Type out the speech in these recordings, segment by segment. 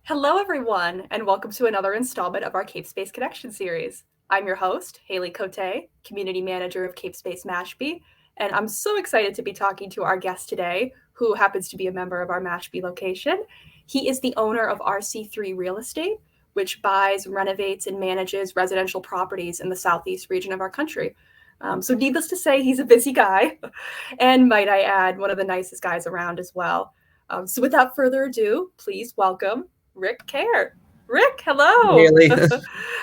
Hello, everyone, and welcome to another installment of our CapeSpace Connection series. I'm your host, Haley Cote, Community Manager of CapeSpace Mashpee, and I'm so excited to be talking to our guest today, who happens to be a member of our Mashpee location. He is the owner of RC3 Real Estate, which buys, renovates, and manages residential properties in the southeast region of our country. So needless to say, he's a busy guy, and might I add, one of the nicest guys around as well. So without further ado, please welcome Rick Cayer. Rick, hello. Haley.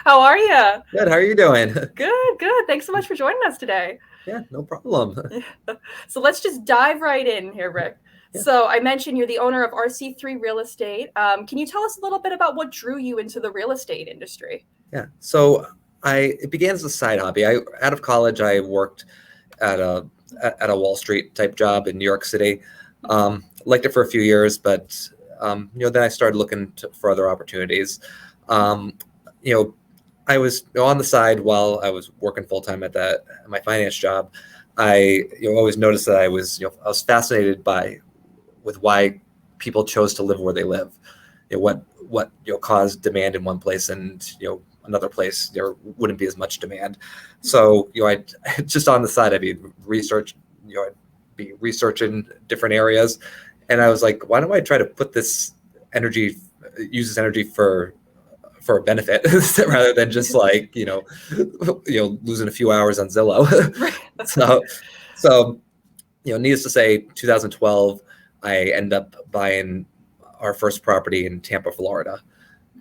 How are you? Good. How are you doing? Good, good. Thanks so much for joining us today. Yeah, no problem. So let's just dive right in here, Rick. Yeah. So I mentioned you're the owner of RC3 Real Estate. Can you tell us a little bit about what drew you into the real estate industry? Yeah. So it began as a side hobby. Out of college, I worked at a Wall Street type job in New York City. Liked it for a few years, but then I started looking for other opportunities. I was on the side while I was working full time at my finance job. I always noticed that I was fascinated with why people chose to live where they live. What caused demand in one place and another place there wouldn't be as much demand. So I just on the side I'd be researching different areas, and I was like, why don't I try to put use this energy for a benefit rather than just losing a few hours on Zillow. so needless to say, 2012, I ended up buying our first property in Tampa, Florida.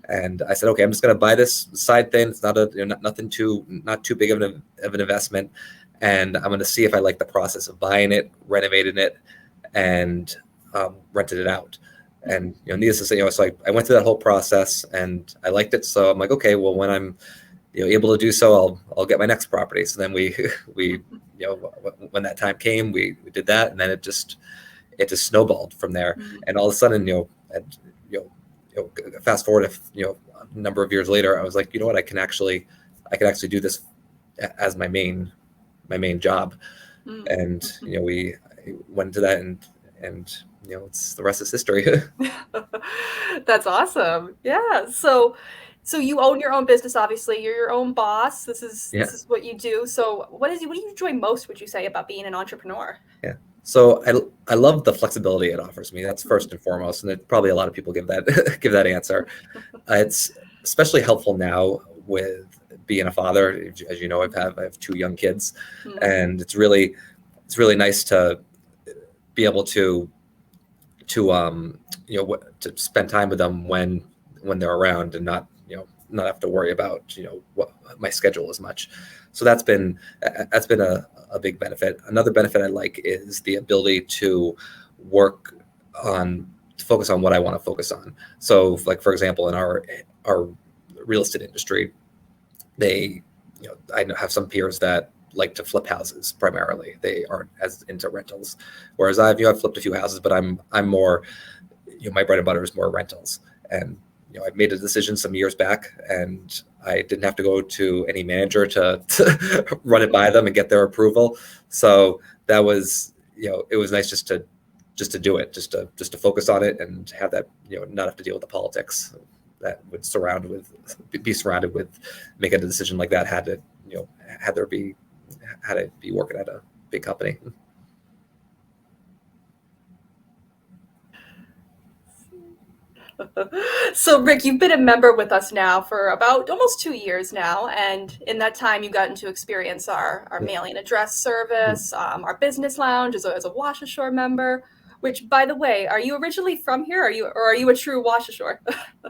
And I said, okay, I'm just going to buy this side thing. It's not not too big of an investment. And I'm going to see if I like the process of buying it, renovating it, and rented it out. And needless to say, so I went through that whole process and I liked it. So I'm like, okay, well, when I'm able to do so, I'll get my next property. So then we when that time came, we did that, and then it just snowballed from there. Mm-hmm. And all of a sudden, fast forward a number of years later, I was like, you know what, I can actually do this as my main job. Mm-hmm. And we went into that, and it's the rest is history. That's awesome. Yeah. So you own your own business. Obviously, you're your own boss. This is what you do. So what do you enjoy most, would you say, about being an entrepreneur? Yeah. So I love the flexibility it offers me. That's first and foremost, and probably a lot of people give that answer. It's especially helpful now with being a father. As you know, I have two young kids, mm-hmm. and it's really nice to be able to spend time with them when they're around, and not have to worry about what my schedule as much. So that's been a big benefit. Another benefit I like is the ability to focus on what I want to focus on. So, like, for example, in our real estate industry, I have some peers that like to flip houses primarily. They aren't as into rentals, whereas I've flipped a few houses, but I'm more, my bread and butter is more rentals. And I made a decision some years back, and I didn't have to go to any manager to run it by them and get their approval. So that was, it was nice just to do it, just to focus on it and have that, not have to deal with the politics that would be surrounded with making a decision like that. Had to be working at a big company. So, Rick, you've been a member with us now for about almost 2 years now, and in that time, you gotten to experience our mailing address service, our business lounge as a Washashore member. Which, by the way, are you originally from here? Or are you a true Washashore?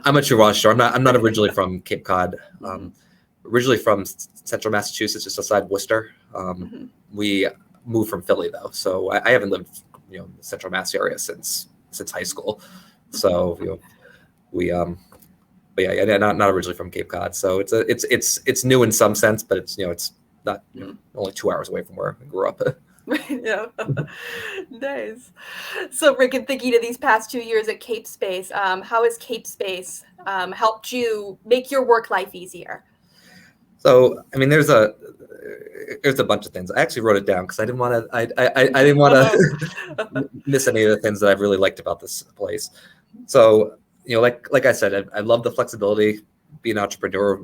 I'm a true Washashore. I'm not originally from Cape Cod. Originally from Central Massachusetts, just outside Worcester. Mm-hmm. We moved from Philly though, so I haven't lived in the Central Mass area since high school. So but yeah, not originally from Cape Cod. So it's new in some sense, but it's it's not only 2 hours away from where I grew up. Yeah. Nice. So, Rick, in thinking of these past 2 years at CapeSpace, how has CapeSpace helped you make your work life easier? So, I mean, there's a bunch of things. I actually wrote it down because I didn't want to miss any of the things that I've really liked about this place. So like I said, I love the flexibility. Being an entrepreneur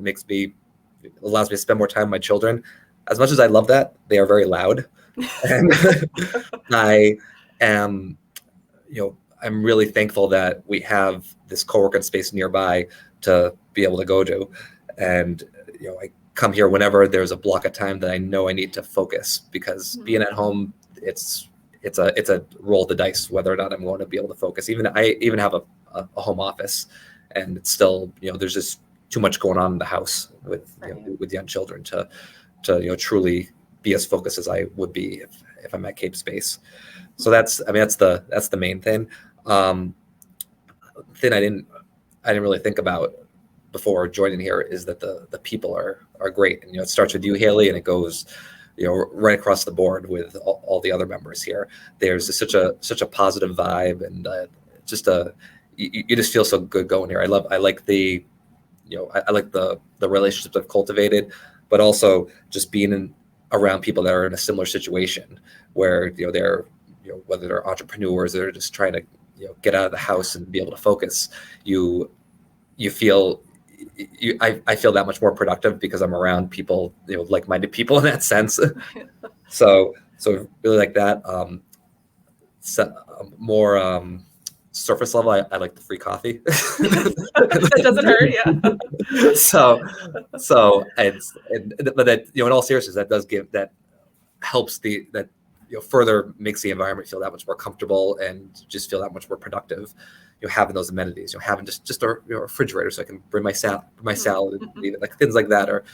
allows me to spend more time with my children. As much as I love that, they are very loud, and I am, I'm really thankful that we have this co-working space nearby to be able to go to, and I come here whenever there's a block of time that I know I need to focus, because being at home, it's a roll of the dice whether or not I'm going to be able to focus. I even have a home office, and it's still, there's just too much going on in the house with with young children to truly be as focused as I would be if I'm at CapeSpace. So that's the main thing. Thing I didn't really think about before joining here is that the people are great, and it starts with you, Haley, and it goes right across the board with all the other members here. There's such a positive vibe, and you just feel so good going here. I like the I like the relationships I've cultivated, but also just being around people that are in a similar situation where they're whether they're entrepreneurs, they're just trying to get out of the house and be able to focus. I feel that much more productive because I'm around people, like-minded people in that sense. so really like that. More surface level, I like the free coffee. That doesn't hurt, yeah. But that, in all seriousness, that helps further makes the environment feel that much more comfortable and just feel that much more productive. Having those amenities, having just a refrigerator so I can bring my salad and leave it, like things like that are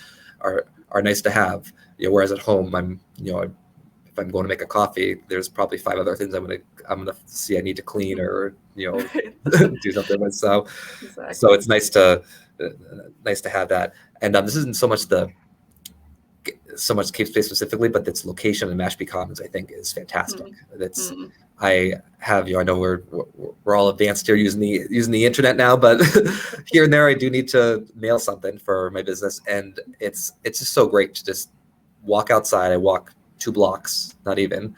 nice to have. Whereas at home, if I'm going to make a coffee, there's probably 5 other things I'm gonna see I need to clean or do something with. So it's nice to have that. And this isn't so much CapeSpace specifically, but its location in Mashpee Commons, I think, is fantastic. I know we're all advanced here using the internet now, but here and there I do need to mail something for my business, and it's just so great to just walk outside. I walk 2 blocks, not even,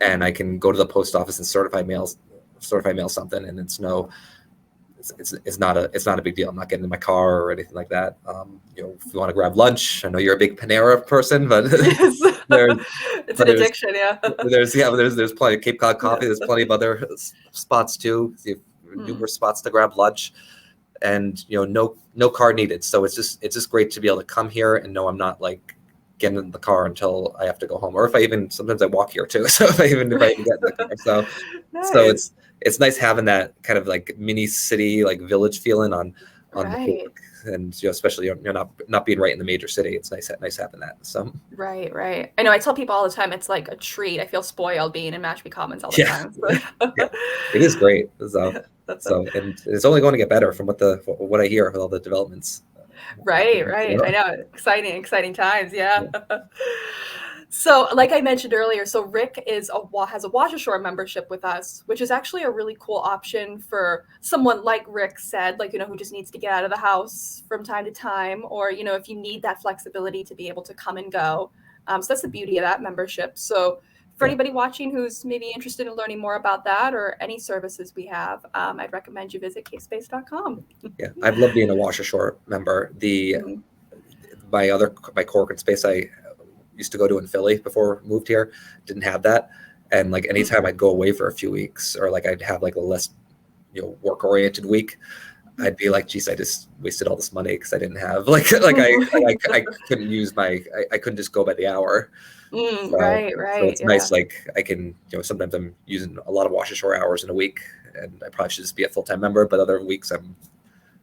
and I can go to the post office and certify mail something, and it's not a big deal. I'm not getting in my car or anything like that. If you want to grab lunch, I know you're a big Panera person, but it's an addiction. Yeah. There's plenty of Cape Cod coffee. There's plenty of other spots too. Numerous spots to grab lunch, and no car needed. So it's just great to be able to come here and know I'm not like getting in the car until I have to go home, or sometimes I walk here too. So if I even get in the car, Nice. So it's nice having that kind of like mini city, like village feeling on Right. the book. And especially not being right in the major city, it's nice having that. So right. I know I tell people all the time it's like a treat. I feel spoiled being in Mashpee Commons all the time. So. Yeah, it is great. And it's only going to get better from what I hear with all the developments. Right. I know, exciting times. Yeah. So, like I mentioned earlier, so Rick has a Wash Ashore membership with us, which is actually a really cool option for someone like Rick said, who just needs to get out of the house from time to time, or, if you need that flexibility to be able to come and go. So that's the beauty of that membership. So for anybody watching who's maybe interested in learning more about that or any services we have, I'd recommend you visit CapeSpace.com. Yeah, I've loved being a Wash Ashore member. My co-working space I used to go to in Philly before I moved here didn't have that, and like anytime I'd go away for a few weeks, or like I'd have like a less work oriented week, I'd be like, geez, I just wasted all this money because I didn't have I couldn't use I couldn't just go by the hour. Right. So it's nice. Like I can, sometimes I'm using a lot of Wash Ashore hours in a week, and I probably should just be a full-time member, but other weeks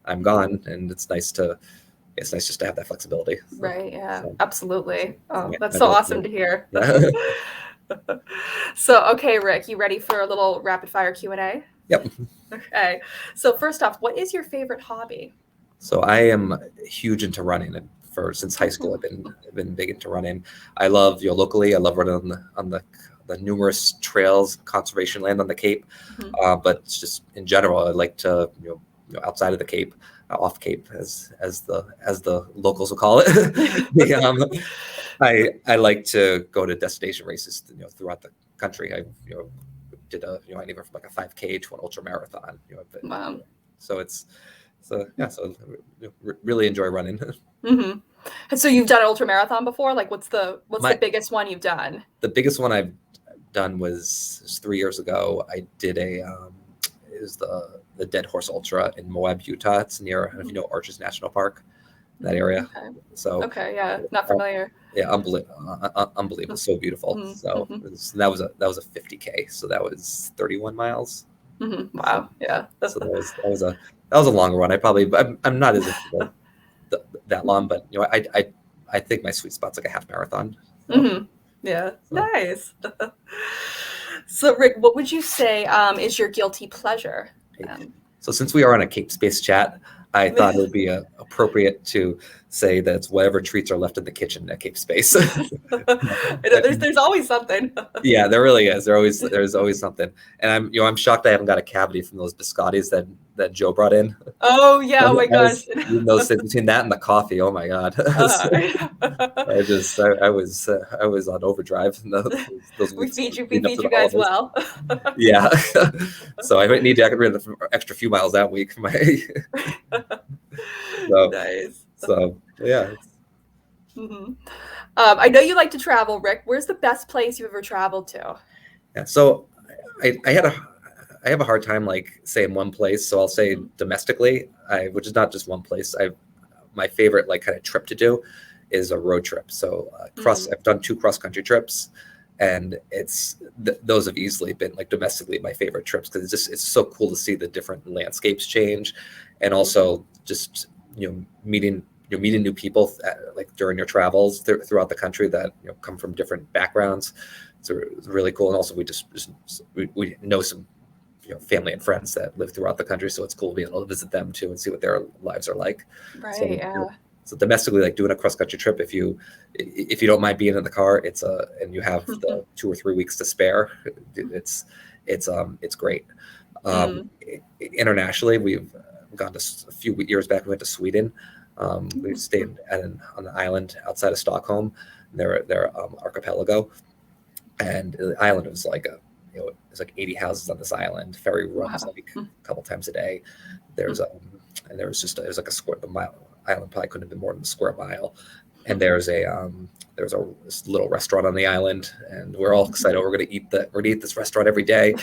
I'm gone, and it's nice just to have that flexibility. Right. Yeah, absolutely. Oh, that's so awesome to hear. So, okay, Rick, you ready for a little rapid fire Q&A? Yep. Okay. So first off, what is your favorite hobby? So I am huge into running, and since high school I've been big into running. I love locally. I love running on the numerous trails, conservation land on the Cape, but it's just in general I like to outside of the Cape, off Cape as the locals will call it. I like to go to destination races throughout the country. I did anywhere from like a 5K to an ultra marathon. Wow. So really enjoy running. Mm-hmm. And so you've done an ultra marathon before? Like what's the My biggest one you've done? The biggest one I've done was 3 years ago. I did it was the Dead Horse Ultra in Moab, Utah. It's near, I don't know if you know Arches National Park, that area. Okay. So Okay, yeah, not familiar. yeah, unbelievable, so beautiful. So Mm-hmm. that was a 50K. So that was 31 miles. Mm-hmm. So, Wow, yeah. so that was a longer one. I'm not as into that long, but I think my sweet spot's like a half marathon. So, Mm-hmm. Yeah, so. nice. So, Rick, what would you say is your guilty pleasure? Um, So since we are on a CapeSpace chat, I thought it would be appropriate to say that it's whatever treats are left in the kitchen at CapeSpace. there's always something. Yeah, there really is. There's always something, and I'm shocked I haven't got a cavity from those biscottis that Joe brought in. Oh yeah! Oh my I gosh! was eating those things between that and the coffee. Oh my god! I was on overdrive in those we weeks feed you. We leading up feed to you the guys holidays. well. Yeah, so I might need to get rid of the extra few miles that week. Nice. So yeah. Mm-hmm. I know you like to travel, Rick. Where's the best place you've ever traveled to? Yeah. So I have a hard time like saying one place. So I'll say domestically, which is not just one place. My favorite like kind of trip to do is a road trip. So I've done 2 cross country trips, and those have easily been like domestically my favorite trips because it's so cool to see the different landscapes change, and also just meeting new people like during your travels throughout the country that come from different backgrounds. It's really cool, and also we know some family and friends that live throughout the country, so it's cool to be able to visit them too and see what their lives are like. Right. So, Yeah. So domestically, like doing a cross country trip, if you don't mind being in the car, and you have the 2 or 3 weeks to spare, it's great. Internationally, we've gone to a few years back. We went to Sweden. We stayed on an island outside of Stockholm. They're archipelago, and the island was like there's like 80 houses on this island. Ferry runs like a couple times a day. It was like a square mile. Island probably couldn't have been more than a square mile. And there's this little restaurant on the island, and we're all excited. We're gonna eat this restaurant every day.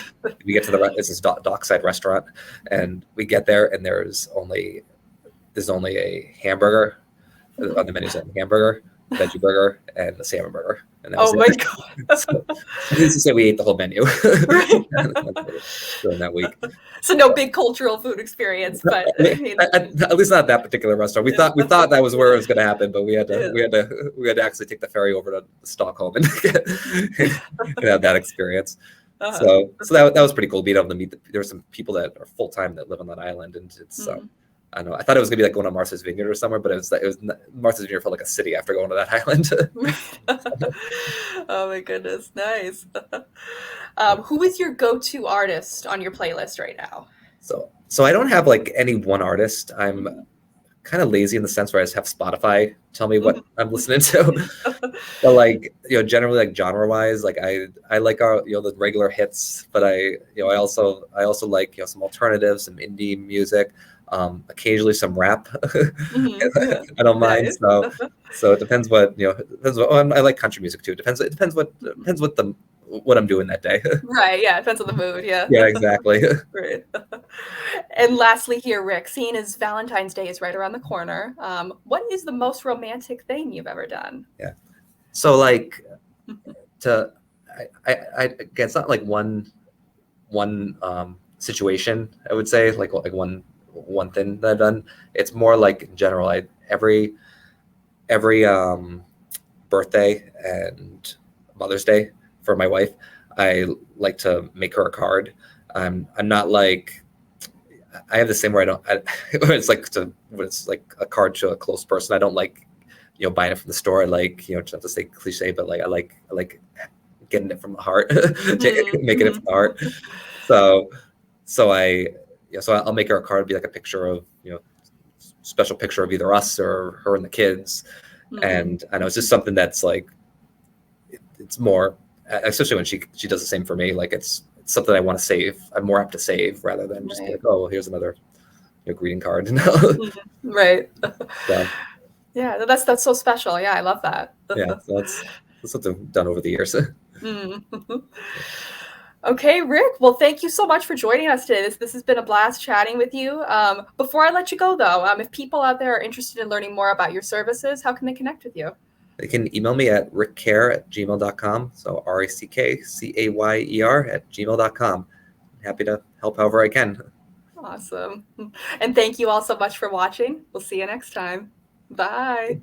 We get to it's this dockside restaurant, and we get there, and there's only a hamburger on the menu. A hamburger, veggie burger, and a salmon burger. And that was my god! So, needless to say, we ate the whole menu during that week. So no big cultural food experience, but at least not that particular restaurant. We thought that was where it was going to happen, but we had to actually take the ferry over to Stockholm and have that experience. So that was pretty cool. Being able to meet there were some people that are full time that live on that island, and it's I don't know. I thought it was gonna be like going to Martha's Vineyard or somewhere, but it was Martha's Vineyard felt like a city after going to that island. Oh my goodness, nice. Who is your go-to artist on your playlist right now? So I don't have like any one artist. I'm kind of lazy in the sense where I just have Spotify tell me what I'm listening to. But like generally like genre wise, like I like our the regular hits, but I also like some alternatives, some indie music. Occasionally some rap. I don't mind. Nice. So it depends what I like country music too. It depends what I'm doing that day. Right. Yeah. It depends on the mood. Yeah. Yeah. Exactly. Right. And lastly, here, Rick, seeing as Valentine's Day is right around the corner, what is the most romantic thing you've ever done? Yeah. So like I it's not like one situation. I would say like one thing that I've done. It's more like in general. Every birthday and Mother's Day for my wife, I like to make her a card. I'm not like I have the same where it's like a card to a close person. I don't like buying it from the store. I like not to say cliche, but like I like getting it from the heart, making it from the heart. So I'll make her a card, be like a picture of special picture of either us or her and the kids. And I know it's just something that's like it's more, especially when she does the same for me. Like it's something I want to save. I'm more apt to save rather than just be like, oh well, here's another greeting card. Right. So Yeah, that's so special. Yeah, I love that. yeah, so that's what I've done over the years. Mm. Okay, Rick. Well, thank you so much for joining us today. This has been a blast chatting with you. Before I let you go, though, if people out there are interested in learning more about your services, how can they connect with you? They can email me at rickcayer@gmail.com. So rickcayer@gmail.com. Happy to help however I can. Awesome. And thank you all so much for watching. We'll see you next time. Bye.